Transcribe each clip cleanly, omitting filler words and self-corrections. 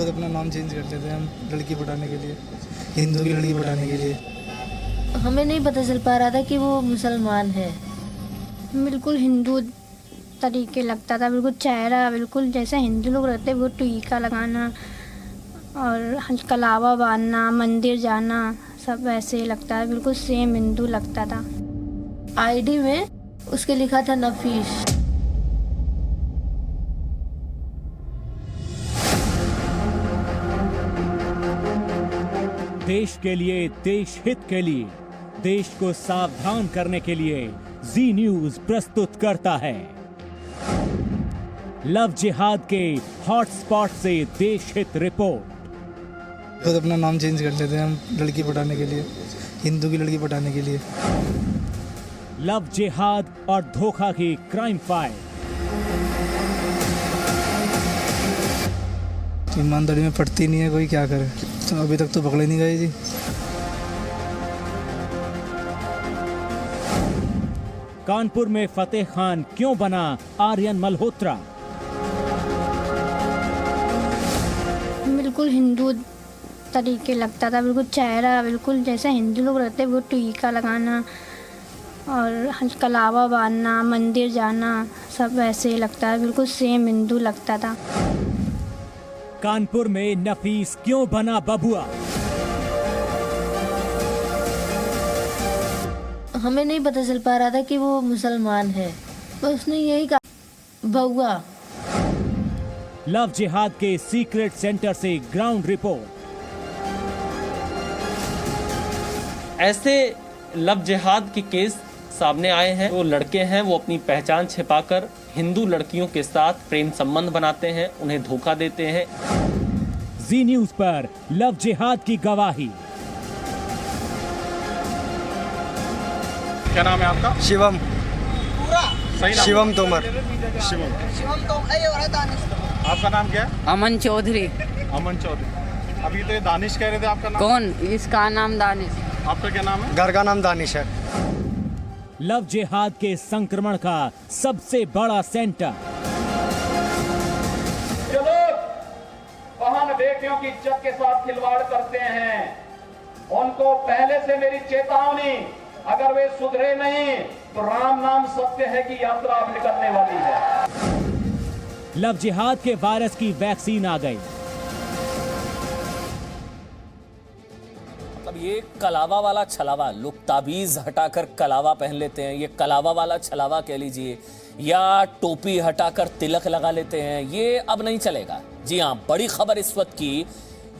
खुद अपना नाम चेंज कर लेते हैं हम लड़की पटाने के लिए, हिंदू की लड़की पटाने के लिए। हमें नहीं पता चल पा रहा था कि वो मुसलमान है। बिल्कुल हिंदू तरीके लगता था, बिल्कुल चेहरा बिल्कुल जैसे हिंदू लोग रहते वो टीका लगाना और कलावा बांधना, मंदिर जाना, सब वैसे ही लगता है, बिल्कुल सेम हिंदू लगता था। आईडी में उसके लिखा था नफीस। देश के लिए, देश हित के लिए, देश को सावधान करने के लिए जी न्यूज प्रस्तुत करता है लव जिहाद के हॉटस्पॉट से देश हित रिपोर्ट। खुद अपना नाम चेंज कर लेते हैं हम लड़की पटाने के लिए, हिंदू की लड़की पटाने के लिए। लव जिहाद और धोखा की क्राइम फाइल। ईमानदारी में पड़ती नहीं है, कोई क्या करे। तो अभी तक तो पकड़े नहीं गए जी। कानपुर में फतेह खान क्यों बना आर्यन मल्होत्रा? बिल्कुल हिंदू तरीके लगता था, बिल्कुल चेहरा बिल्कुल जैसे हिंदू लोग रहते वो टीका लगाना और कलावा बांधना, मंदिर जाना, सब वैसे ही लगता है, बिल्कुल सेम हिंदू लगता था। कानपुर में नफीस क्यों बना बबुआ? हमें नहीं पता चल पा रहा था कि वो मुसलमान है, बस उसने यही कहा बउआ। लव जिहाद के सीक्रेट सेंटर से ग्राउंड रिपोर्ट। ऐसे लव जिहाद के केस सामने आए हैं। वो लड़के हैं वो अपनी पहचान छिपाकर हिंदू लड़कियों के साथ प्रेम संबंध बनाते हैं, उन्हें धोखा देते हैं। जी न्यूज पर लव जिहाद की गवाही। क्या नाम है आपका? शिवम। सही नाम? शिवम तोमर। शिवम तोमर। आपका नाम क्या है? अमन चौधरी। अमन चौधरी। अभी तो ये दानिश कह रहे थे, आपका नाम? कौन? इसका नाम दानिश। आपका क्या नाम है? घर का नाम दानिश है। लव जिहाद के संक्रमण का सबसे बड़ा सेंटर। जो लोग बहन बेटियों की इज्जत के साथ खिलवाड़ करते हैं, उनको पहले से मेरी चेतावनी, अगर वे सुधरे नहीं तो राम नाम सत्य है कि यात्रा अब निकलने वाली है। लव जिहाद के वायरस की वैक्सीन आ गई। अब ये कलावा वाला छलावा, लोग ताबीज हटाकर कलावा पहन लेते हैं, ये कलावा वाला छलावा कह लीजिए, या टोपी हटाकर तिलक लगा लेते हैं, ये अब नहीं चलेगा। जी हां, बड़ी खबर इस वक्त की,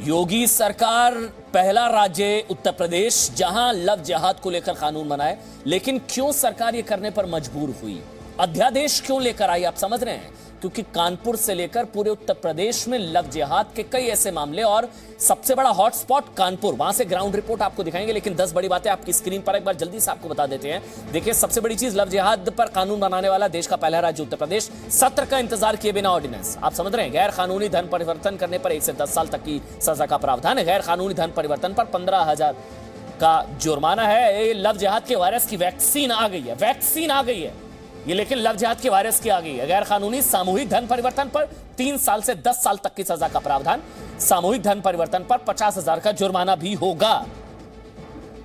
योगी सरकार पहला राज्य उत्तर प्रदेश जहां लव जिहाद को लेकर कानून बनाए, लेकिन क्यों सरकार ये करने पर मजबूर हुई, अध्यादेश क्यों लेकर आई, आप समझ रहे हैं? क्योंकि कानपुर से लेकर पूरे उत्तर प्रदेश में लव जिहाद के कई ऐसे मामले, और सबसे बड़ा हॉटस्पॉट कानपुर, वहां से ग्राउंड रिपोर्ट आपको दिखाएंगे। लेकिन 10 बड़ी बातें आपकी स्क्रीन पर एक बार जल्दी से आपको बता देते हैं। देखिए, सबसे बड़ी चीज, लव जिहाद पर कानून बनाने वाला देश का पहला राज्य उत्तर प्रदेश, सत्र का इंतजार किए बिना ऑर्डिनेंस, आप समझ रहे हैं, गैर कानूनी धन परिवर्तन करने पर 1 से 10 साल तक की सजा का प्रावधान है। गैर कानूनी धन परिवर्तन पर 15,000 का जुर्माना है। लव जिहाद के वायरस की वैक्सीन आ गई है, वैक्सीन आ गई है ये, लेकिन लव जिहाद के वायरस की आ गई है। गैर कानूनी सामूहिक धन परिवर्तन पर 3 साल से 10 साल तक की सजा का प्रावधान, सामूहिक धन परिवर्तन पर 50,000 का जुर्माना भी होगा।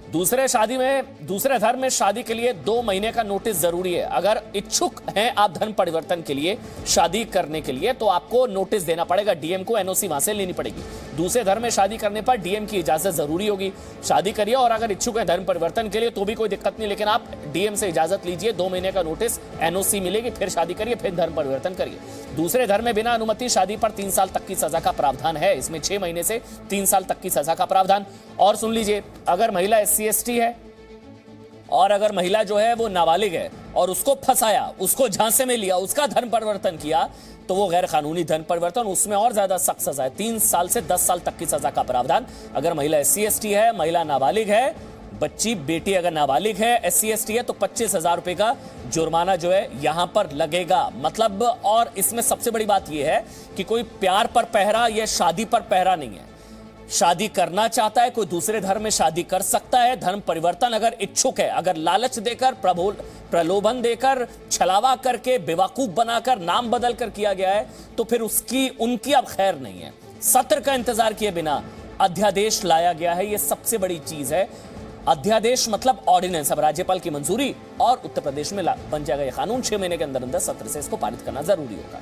दूसरे धर्म में शादी के लिए 2 महीने का नोटिस जरूरी है। अगर इच्छुक हैं आप धर्म परिवर्तन के लिए, शादी करने के लिए, तो आपको नोटिस देना पड़ेगा, डीएम को एनओसी वहां से लेनी पड़ेगी। दूसरे धर्म में शादी करने पर डीएम की इजाजत जरूरी होगी। शादी करिए, और अगर इच्छुक हैं धर्म परिवर्तन के लिए तो भी कोई दिक्कत नहीं, लेकिन आप डीएम से इजाजत लीजिए, 2 महीने का नोटिस, एनओसी मिलेगी, फिर शादी करिए, फिर धर्म परिवर्तन करिए। दूसरे धर्म में बिना अनुमति शादी पर 3 साल तक की सजा का प्रावधान है। इसमें 6 महीने से 3 साल तक की सजा का प्रावधान। और सुन लीजिए, अगर महिला SC/ST है और अगर महिला जो है वो नाबालिग है और उसको फंसाया, उसको झांसे में लिया, उसका धर्म परिवर्तन किया, तो वो गैर कानूनी धन परिवर्तन, उसमें और ज्यादा सख्त सजा है, 3 साल से 10 साल तक की सजा का प्रावधान। अगर महिला SC/ST है, महिला नाबालिग है, बच्ची बेटी अगर नाबालिग है, SC/ST है, तो 25,000 रुपए का जुर्माना जो है यहां पर लगेगा। मतलब, और इसमें सबसे बड़ी बात यह है कि कोई प्यार पर पहरा या शादी पर पहरा नहीं है। शादी करना चाहता है कोई दूसरे धर्म में शादी कर सकता है। धर्म परिवर्तन अगर इच्छुक है, अगर लालच देकर, प्रलोभन देकर, छलावा करके, बेवकूफ बनाकर, नाम बदल कर किया गया है, तो फिर उनकी अब खैर नहीं है। सत्र का इंतजार किए बिना अध्यादेश लाया गया है। यह सबसे बड़ी चीज है। अध्यादेश मतलब ऑर्डिनेंस। अब राज्यपाल की मंजूरी और उत्तर प्रदेश में बन जाएगा यह कानून। 6 महीने के अंदर अंदर सत्र से इसको पारित करना जरूरी होगा।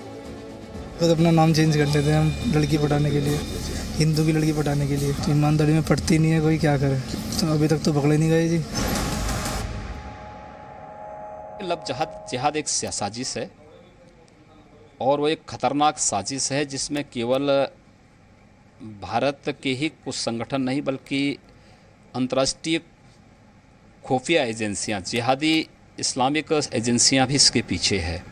खुद अपना नाम चेंज कर लेते हैं हम लड़की पटाने के लिए, हिंदू की लड़की पटाने के लिए। ईमानदारी में पटती नहीं है, कोई क्या करे। तो अभी तक तो पकड़े नहीं गए जी। लव जिहाद एक साजिश है और वो एक खतरनाक साजिश है जिसमें केवल भारत के ही कुछ संगठन नहीं बल्कि अंतर्राष्ट्रीय खुफिया एजेंसियां, जिहादी इस्लामिक एजेंसियां भी इसके पीछे है।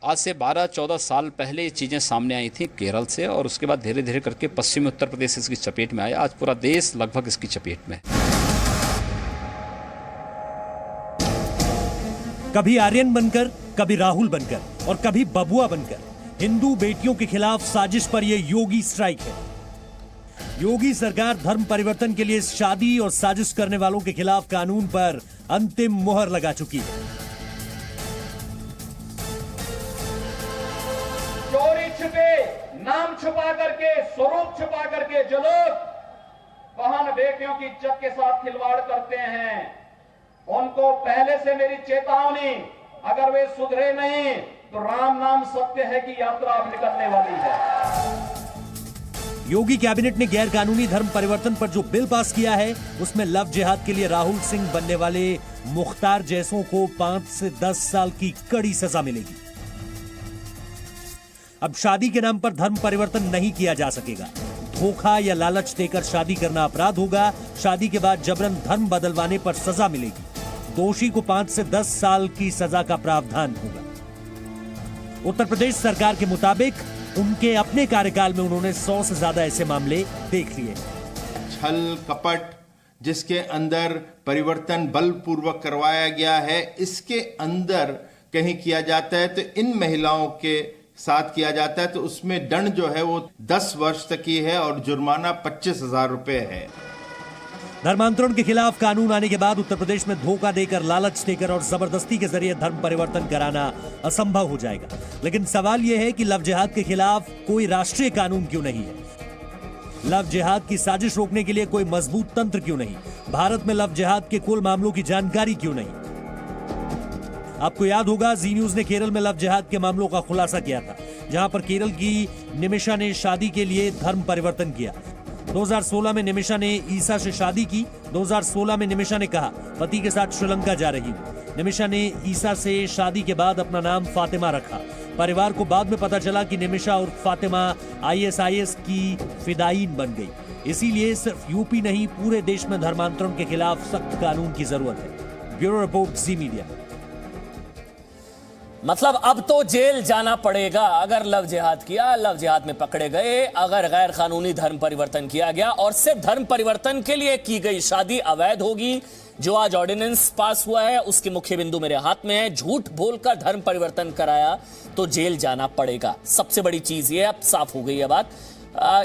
आज से 12-14 साल पहले ये चीज़ें सामने आई थी केरल से और उसके बाद धीरे धीरे करके पश्चिमी उत्तर प्रदेश इसकी चपेट में आया। आज पूरा देश लगभग इसकी चपेट में है। कभी आर्यन बनकर, कभी राहुल बनकर और कभी बबुआ बनकर हिंदू बेटियों के खिलाफ साजिश पर यह योगी स्ट्राइक है। योगी सरकार धर्म परिवर्तन के लिए शादी और साजिश करने वालों के खिलाफ कानून पर अंतिम मुहर लगा चुकी है। चोरी छिपे, नाम छुपा करके, स्वरूप छुपा करके जो लोग बहन बेटियों की इज्जत के साथ खिलवाड़ करते हैं, उनको पहले से मेरी चेतावनी, अगर वे सुधरे नहीं तो राम नाम सत्य है की यात्रा अब निकलने वाली है। योगी कैबिनेट ने गैर कानूनी धर्म परिवर्तन पर जो बिल पास किया है उसमें लव जिहाद के लिए राहुल सिंह बनने वाले मुख्तार जैसों को 5 से 10 साल की कड़ी सजा मिलेगी। अब शादी के नाम पर धर्म परिवर्तन नहीं किया जा सकेगा। धोखा या लालच देकर शादी करना अपराध होगा। शादी के बाद जबरन धर्म बदलवाने पर सजा मिलेगी। दोषी को 5 से 10 साल की सजा का प्रावधान होगा। उत्तर प्रदेश सरकार के मुताबिक उनके अपने कार्यकाल में उन्होंने 100 से ज्यादा ऐसे मामले देख लिए। छल कपट जिसके अंदर परिवर्तन बलपूर्वक करवाया गया है, इसके अंदर कहीं किया जाता है तो इन महिलाओं के साथ किया जाता है तो उसमें दंड जो है वो 10 वर्ष तक की है और जुर्माना 25,000 रुपए है। धर्मांतरण के खिलाफ कानून आने के बाद उत्तर प्रदेश में धोखा देकर, लालच देकर और जबरदस्ती के जरिए धर्म परिवर्तन कराना असंभव हो जाएगा। लेकिन सवाल यह है कि लव जिहाद के खिलाफ कोई राष्ट्रीय कानून क्यों नहीं है? लव जिहाद की साजिश रोकने के लिए कोई मजबूत तंत्र क्यों नहीं? भारत में लव जिहाद के कुल मामलों की जानकारी क्यों नहीं? आपको याद होगा जी न्यूज ने केरल में लव जिहाद के मामलों का खुलासा किया था, जहां पर केरल की निमिषा ने शादी के लिए धर्म परिवर्तन किया। 2016 में निमिषा ने ईसा से शादी की। 2016 में निमिषा ने कहा पति के साथ श्रीलंका जा रही हूं। निमिषा ने ईसा से शादी के बाद अपना नाम फातिमा रखा। परिवार को बाद में पता चला कि निमिषा और फातिमा ISIS की फिदायीन बन गई। इसीलिए सिर्फ यूपी नहीं, पूरे देश में धर्मांतरण के खिलाफ सख्त कानून की जरूरत है। ब्यूरो रिपोर्ट, जी मीडिया। मतलब अब तो जेल जाना पड़ेगा अगर लव जिहाद किया, लव जिहाद में पकड़े गए, अगर गैर कानूनी धर्म परिवर्तन किया गया और सिर्फ धर्म परिवर्तन के लिए की गई शादी अवैध होगी। जो आज ऑर्डिनेंस पास हुआ है उसके मुख्य बिंदु मेरे हाथ में है। झूठ बोलकर धर्म परिवर्तन कराया तो जेल जाना पड़ेगा। सबसे बड़ी चीज ये अब साफ हो गई है बात।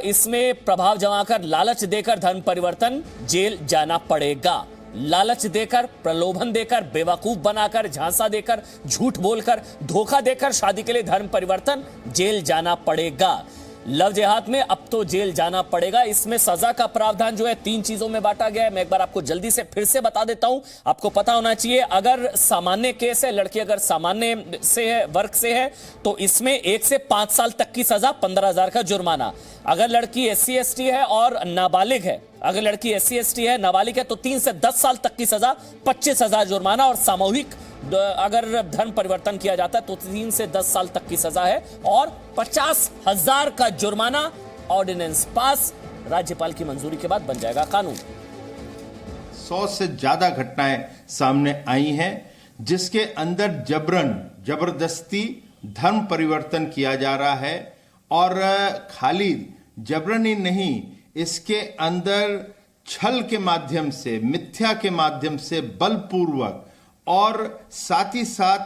इसमें प्रभाव जमाकर, लालच देकर धर्म परिवर्तन, जेल जाना पड़ेगा। लालच देकर, प्रलोभन देकर, बेवकूफ बनाकर, झांसा देकर, झूठ बोलकर, धोखा देकर शादी के लिए धर्म परिवर्तन, जेल जाना पड़ेगा। लव जिहाद में अब तो जेल जाना पड़ेगा। इसमें सजा का प्रावधान जो है 3 चीजों में बांटा गया है। मैं एक बार आपको जल्दी से फिर से बता देता हूं, आपको पता होना चाहिए। अगर सामान्य केस है, लड़की अगर सामान्य से है, वर्ग से है, तो इसमें 1 से 5 साल तक की सजा, 15,000 का जुर्माना। अगर लड़की SC ST है और नाबालिग है, अगर लड़की SC ST है, नाबालिग है, तो 3 से 10 साल तक की सजा, 25,000 जुर्माना। और सामूहिक अगर धर्म परिवर्तन किया जाता है तो 3 से 10 साल तक की सजा है और 50,000 का जुर्माना। ऑर्डिनेंस पास, राज्यपाल की मंजूरी के बाद बन जाएगा कानून। 100 से ज्यादा घटनाएं सामने आई हैं जिसके अंदर जबरन, जबरदस्ती धर्म परिवर्तन किया जा रहा है। और खाली जबरन ही नहीं, इसके अंदर छल के माध्यम से, मिथ्या के माध्यम से, बलपूर्वक और साथ ही साथ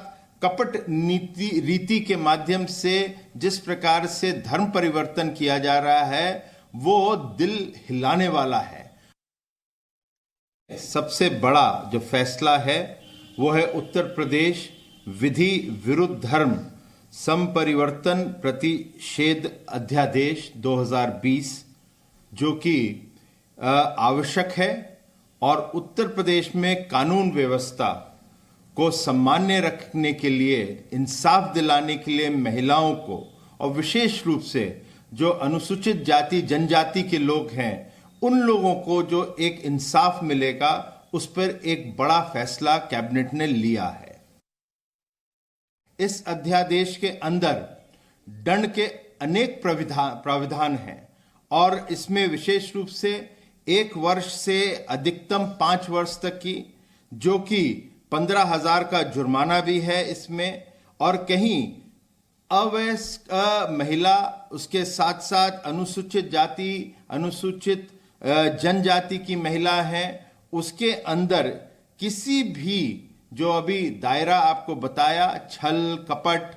कपट रीति के माध्यम से जिस प्रकार से धर्म परिवर्तन किया जा रहा है वो दिल हिलाने वाला है। सबसे बड़ा जो फैसला है वो है उत्तर प्रदेश विधि विरुद्ध धर्म संपरिवर्तन प्रतिषेध अध्यादेश 2020 जो कि आवश्यक है और उत्तर प्रदेश में कानून व्यवस्था को सामान्य रखने के लिए, इंसाफ दिलाने के लिए महिलाओं को और विशेष रूप से जो अनुसूचित जाति जनजाति के लोग हैं उन लोगों को जो एक इंसाफ मिलेगा, उस पर एक बड़ा फैसला कैबिनेट ने लिया है। इस अध्यादेश के अंदर दंड के अनेक प्राविधान हैं और इसमें विशेष रूप से 1 वर्ष से अधिकतम 5 वर्ष तक की, जो कि 15,000 का जुर्माना भी है इसमें, और कहीं अवयस्क महिला, उसके साथ साथ अनुसूचित जाति, अनुसूचित जनजाति की महिला है, उसके अंदर किसी भी जो अभी दायरा आपको बताया, छल कपट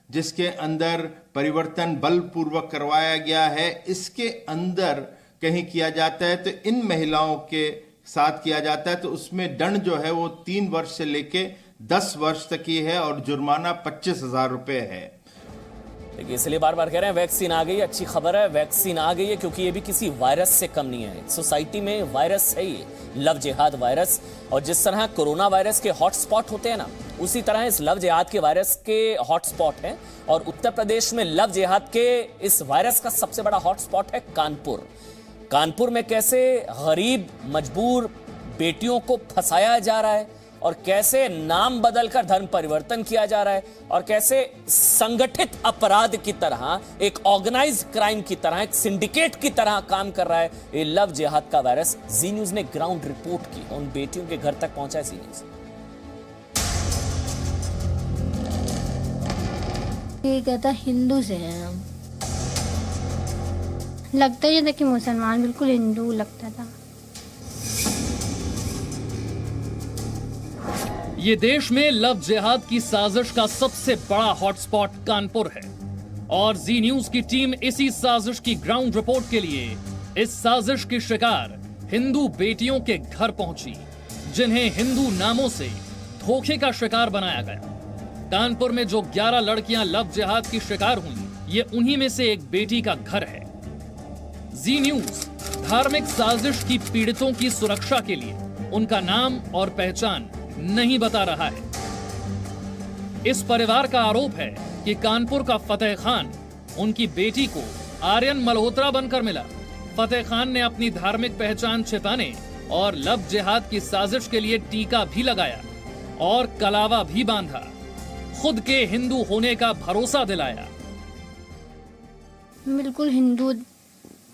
जिसके अंदर परिवर्तन बलपूर्वक करवाया गया है, इसके अंदर कहीं किया जाता है तो इन महिलाओं के साथ किया जाता है तो उसमें दंड जो है वो 3 वर्ष से लेके 10 वर्ष तक की है और जुर्माना 25,000 रुपए है। देखिए, इसलिए बार बार कह रहे हैं वैक्सीन आ गई है, अच्छी खबर है, वैक्सीन आ गई है, क्योंकि ये भी किसी वायरस से कम नहीं है। सोसाइटी में वायरस है ये लव जिहाद वायरस, और जिस तरह कोरोना वायरस के हॉटस्पॉट होते हैं ना, उसी तरह इस लव जिहाद के वायरस के हॉटस्पॉट हैं। और उत्तर प्रदेश में लव जिहाद के इस वायरस का सबसे बड़ा हॉटस्पॉट है कानपुर। कानपुर में कैसे गरीब मजबूर बेटियों को फंसाया जा रहा है और कैसे नाम बदलकर धर्म परिवर्तन किया जा रहा है और कैसे संगठित अपराध की तरह, एक ऑर्गेनाइज्ड क्राइम की तरह, एक सिंडिकेट की तरह काम कर रहा है ये लव जिहाद का वायरस। जी न्यूज ने ग्राउंड रिपोर्ट की, उन बेटियों के घर तक पहुंचा है जी न्यूज। ये कहता हिंदू से हैं हम, लगता ही था कि मुसलमान, बिल्कुल हिंदू लगता था। ये देश में लव जिहाद की साजिश का सबसे बड़ा हॉटस्पॉट कानपुर है और जी न्यूज की टीम इसी साजिश की ग्राउंड रिपोर्ट के लिए इस साजिश की शिकार हिंदू बेटियों के घर पहुंची, जिन्हें हिंदू नामों से धोखे का शिकार बनाया गया। कानपुर में जो 11 लड़कियां लव जिहाद की शिकार हुई, ये उन्हीं में से एक बेटी का घर है। जी न्यूज धार्मिक साजिश की पीड़ितों की सुरक्षा के लिए उनका नाम और पहचान नहीं बता रहा है। इस परिवार का आरोप है कि कानपुर का फतेह खान उनकी बेटी को आर्यन मल्होत्रा बनकर मिला। फतेह खान ने अपनी धार्मिक पहचान छिपाने और लव जिहाद की साजिश के लिए टीका भी लगाया और कलावा भी बांधा, खुद के हिंदू होने का भरोसा दिलाया। बिल्कुल हिंदू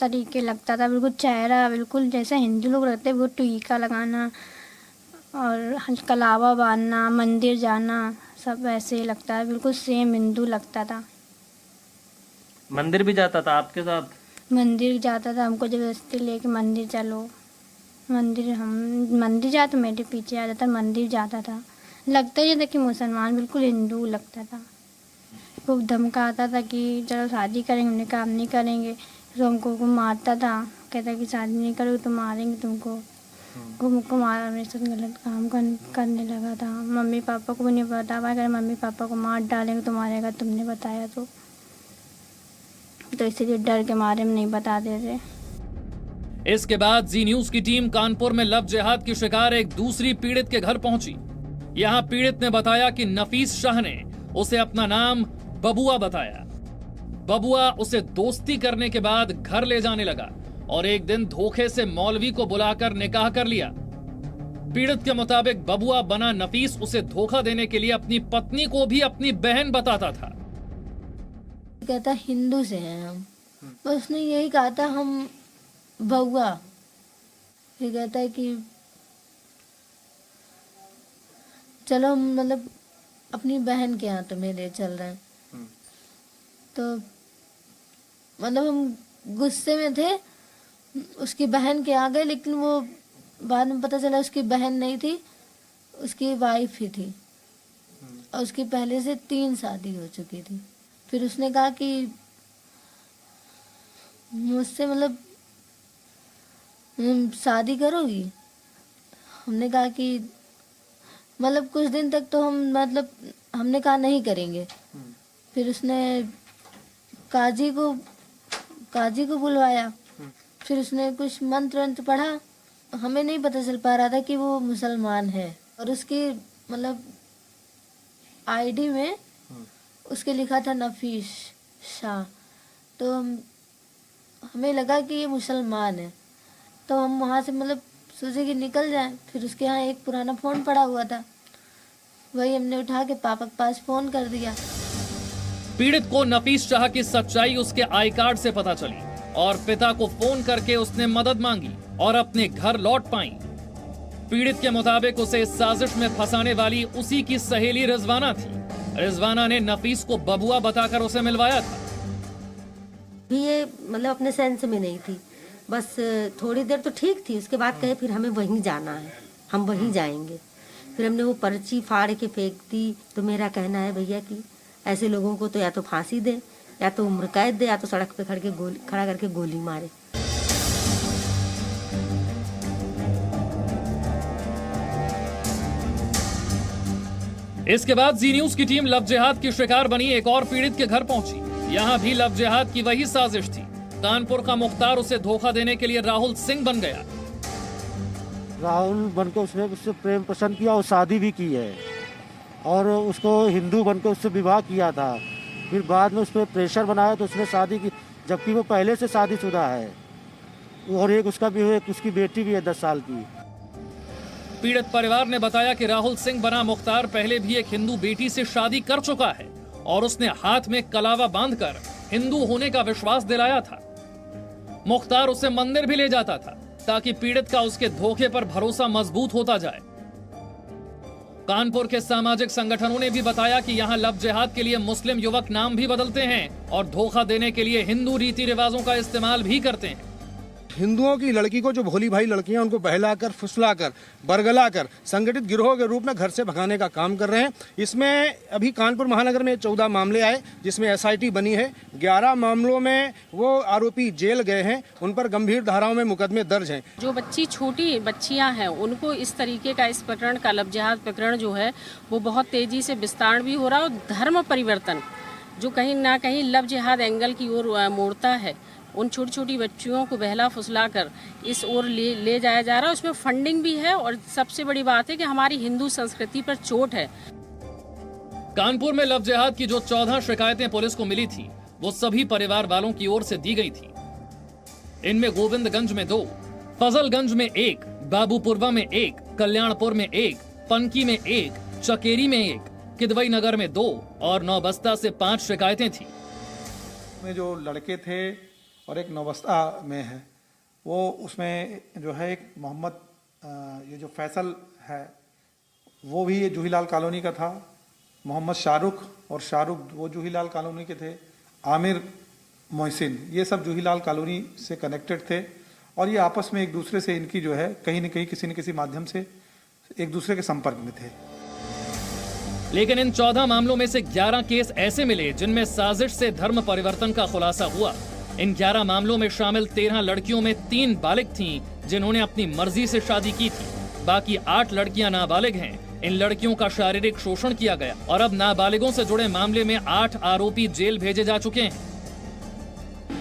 तरीके लगता था, बिल्कुल चेहरा बिल्कुल जैसे हिंदू लोग रहते हैं, वो टीका लगाना और कलावा बांधना, मंदिर जाना, सब वैसे ही लगता है, बिल्कुल सेम हिंदू लगता था। मंदिर भी जाता था आपके साथ? मंदिर जाता था, हमको जबरदस्ती लेके मंदिर चलो, हम मंदिर जाते, मेरे पीछे आ जाता, मंदिर जाता था। लगता ही था कि मुसलमान, बिल्कुल हिंदू लगता था। खूब धमकाता था कि चलो शादी करेंगे, हमने काम नहीं करेंगे तो हमको मारता था, कहता कि शादी नहीं करोगे तो मारेंगे तुमको। मुझको मारा, मेरे साथ गलत काम करने लगा था। मम्मी पापा को भी नहीं बता पाया, अगर मम्मी पापा को मार डालेंगे तो मारेगा, तुमने बताया तो इसलिए डर के मारे में नहीं बता देते। इसके बाद जी न्यूज की टीम कानपुर में लव जिहाद की शिकार एक दूसरी पीड़ित के घर पहुंची। यहां पीड़ित ने बताया कि नफीस शाह ने उसे अपना नाम बबुआ बताया। बबुआ उसे दोस्ती करने के बाद घर ले जाने लगा और एक दिन धोखे से मौलवी को बुलाकर निकाह कर लिया। पीड़ित के मुताबिक बबुआ बना नफीस उसे धोखा देने के लिए अपनी पत्नी को भी अपनी बहन बताता था। कहता हिंदू से हैं हम, उसने यही कहा था हम बबुआ। फिर कहता है कि चलो हम मतलब अपनी बहन के यहाँ तो मेरे चल रहे हैं, तो मतलब हम गुस्से में थे, उसकी बहन के आ गए, लेकिन वो बाद में पता चला उसकी बहन नहीं थी, उसकी वाइफ ही थी और उसकी पहले से 3 शादी हो चुकी थी। फिर उसने कहा कि मुझसे मतलब शादी करोगी? हमने कहा कि मतलब कुछ दिन तक तो हम मतलब हमने कहा नहीं करेंगे। फिर उसने काजी को बुलवाया। फिर उसने कुछ मंत्र वंत्र पढ़ा। हमें नहीं पता चल पा रहा था कि वो मुसलमान है। और उसकी मतलब आईडी में उसके लिखा था नफीस शाह। तो हमें लगा कि ये मुसलमान है। तो हम वहाँ से मतलब सोचे कि निकल जाएं। फिर उसके यहाँ एक पुराना फ़ोन पड़ा हुआ था, वही हमने उठा के पापा के पास फ़ोन कर दिया। पीड़ित को नफीस शाह की सच्चाई उसके आई कार्ड से पता चली और पिता को फोन करके उसने मदद मांगी और अपने घर लौट पाई। पीड़ित के मुताबिक उसे इस साजिश में फंसाने वाली उसी की सहेली रिजवाना थी। रिजवाना ने नफीस को बबुआ बताकर उसे मिलवाया था। भी ये मतलब अपने सेंस में नहीं थी, बस थोड़ी देर तो ठीक थी। उसके बाद कहे फिर हमें वहीं जाना है, हम वहीं जाएंगे। फिर हमने वो पर्ची फाड़ के फेंक दी। तो मेरा कहना है भैया कि ऐसे लोगों को तो या तो फांसी दे, या तो उम्र कैद दे, या तो सड़क पे खड़ा करके गोली मारे। इसके बाद जी न्यूज की टीम लव जिहाद की शिकार बनी एक और पीड़ित के घर पहुंची। यहाँ भी लव जिहाद की वही साजिश थी। कानपुर का मुख्तार उसे धोखा देने के लिए राहुल सिंह बन गया। राहुल बनकर उसने उससे प्रेम पसंद किया और शादी भी की है, और उसको हिंदू बनकर उससे विवाह किया था। फिर बाद में उस पर प्रेशर बनाया तो उसने शादी की, जबकि वो पहले से शादीशुदा है। और एक उसकी बेटी भी है 10 साल की। पीड़ित परिवार ने बताया कि राहुल सिंह बना मुख्तार पहले भी एक हिंदू बेटी से शादी कर चुका है और उसने हाथ में कलावा बांधकर हिंदू होने का विश्वास दिलाया था। मुख्तार उसे मंदिर भी ले जाता था ताकि पीड़ित का उसके धोखे पर भरोसा मजबूत होता जाए। कानपुर के सामाजिक संगठनों ने भी बताया कि यहाँ लव जिहाद के लिए मुस्लिम युवक नाम भी बदलते हैं और धोखा देने के लिए हिंदू रीति रिवाजों का इस्तेमाल भी करते हैं। हिंदुओं की लड़की को, जो भोली भाई लड़कियां, उनको बहलाकर, फुसलाकर, बरगलाकर संगठित गिरोह के रूप में घर से भगाने का काम कर रहे हैं। इसमें अभी कानपुर महानगर में 14 मामले आए, जिसमें SIT बनी है। 11 मामलों में वो आरोपी जेल गए हैं, उन पर गंभीर धाराओं में मुकदमे दर्ज हैं। जो छोटी बच्चियां हैं उनको इस तरीके का, इस प्रकरण का, लव जिहाद प्रकरण जो है वो बहुत तेजी से विस्तार भी हो रहा है। और धर्म परिवर्तन जो कहीं ना कहीं लव जिहाद एंगल की ओर मोड़ता है, उन छोटी छोटी बच्चियों को बहला फुसला कर इस ओर ले जाया जा रहा है। उसमें फंडिंग भी है और सबसे बड़ी बात है कि हमारी हिंदू संस्कृति पर चोट है। कानपुर में लव जिहाद की जो 14 शिकायतें पुलिस को मिली थी वो सभी परिवार वालों की ओर से दी गई थी। इनमें गोविंदगंज में 2, फजलगंज में 1, बाबूपुरवा में 1, कल्याणपुर में 1, पनकी में 1, चकेरी में 1, किदवई नगर में 2 और नौबस्ता से 5 शिकायतें थी। में जो लड़के थे और एक नौबस्ता में है, वो उसमें जो है एक मोहम्मद, ये जो फैसल है वो भी ये जूहीलाल कॉलोनी का था। मोहम्मद शाहरुख और शाहरुख वो जूहीलाल कॉलोनी के थे। आमिर मोहसिन, ये सब जूहीलाल कॉलोनी से कनेक्टेड थे और ये आपस में एक दूसरे से इनकी जो है कहीं न कहीं किसी न किसी माध्यम से एक दूसरे के संपर्क में थे। लेकिन इन 14 मामलों में से 11 केस ऐसे मिले जिनमें साजिश से धर्म परिवर्तन का खुलासा हुआ। इन 11 मामलों में शामिल 13 लड़कियों में 3 बालिग थीं जिन्होंने अपनी मर्जी से शादी की थी। बाकी 8 लड़कियां नाबालिग हैं। इन लड़कियों का शारीरिक शोषण किया गया और अब नाबालिगों से जुड़े मामले में 8 आरोपी जेल भेजे जा चुके हैं।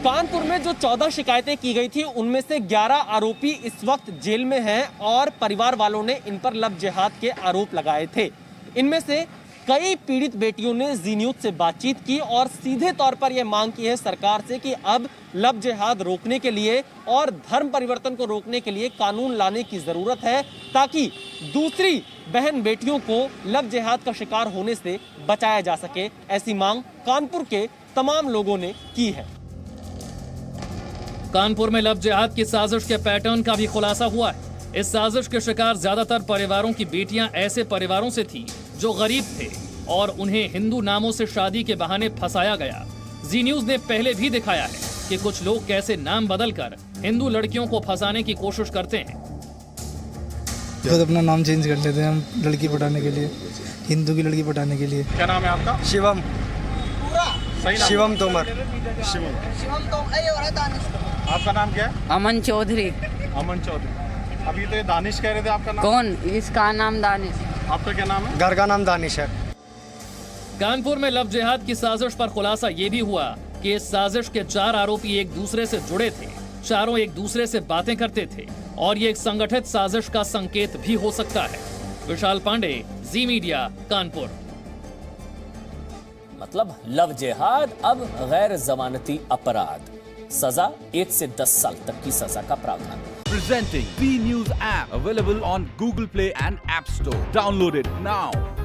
कानपुर में जो 14 शिकायतें की गई थी उनमें से 11 आरोपी इस वक्त जेल में हैं और परिवार वालों ने इन पर लव जिहाद के आरोप लगाए थे। इनमें से कई पीड़ित बेटियों ने जी न्यूज से बातचीत की और सीधे तौर पर यह मांग की है सरकार से कि अब लव जिहाद रोकने के लिए और धर्म परिवर्तन को रोकने के लिए कानून लाने की जरूरत है ताकि दूसरी बहन बेटियों को लव जिहाद का शिकार होने से बचाया जा सके। ऐसी मांग कानपुर के तमाम लोगों ने की है। कानपुर में लव जिहाद की साजिश के पैटर्न का भी खुलासा हुआ है। इस साजिश के शिकार ज्यादातर परिवारों की बेटियां ऐसे परिवारों से थी जो गरीब थे और उन्हें हिंदू नामों से शादी के बहाने फंसाया गया। जी न्यूज ने पहले भी दिखाया है कि कुछ लोग कैसे नाम बदलकर हिंदू लड़कियों को फंसाने की कोशिश करते हैं। खुद अपना नाम चेंज कर लेते हैं हम लड़की पटाने के लिए, हिंदू की लड़की पटाने के लिए। क्या नाम है आपका? शिवम। सही नाम? शिवम तोमर। शिवम तोमर। आपका नाम क्या है? अमन चौधरी। अमन चौधरी। अभी तो ये दानिश कह रहे थे, आपका नाम? कौन? इसका नाम दानिश। आपका क्या नाम है? घर का नाम दानिश है। कानपुर में लव जिहाद की साजिश पर खुलासा ये भी हुआ कि इस साजिश के 4 आरोपी एक दूसरे से जुड़े थे, चारों एक दूसरे से बातें करते थे और ये एक संगठित साजिश का संकेत भी हो सकता है। विशाल पांडे, जी मीडिया, कानपुर। मतलब लव जिहाद अब गैर जमानती अपराध, सजा 1 से 10 साल तक की सजा का प्रावधान। Presenting B News app available on Google Play and App Store. Download it now.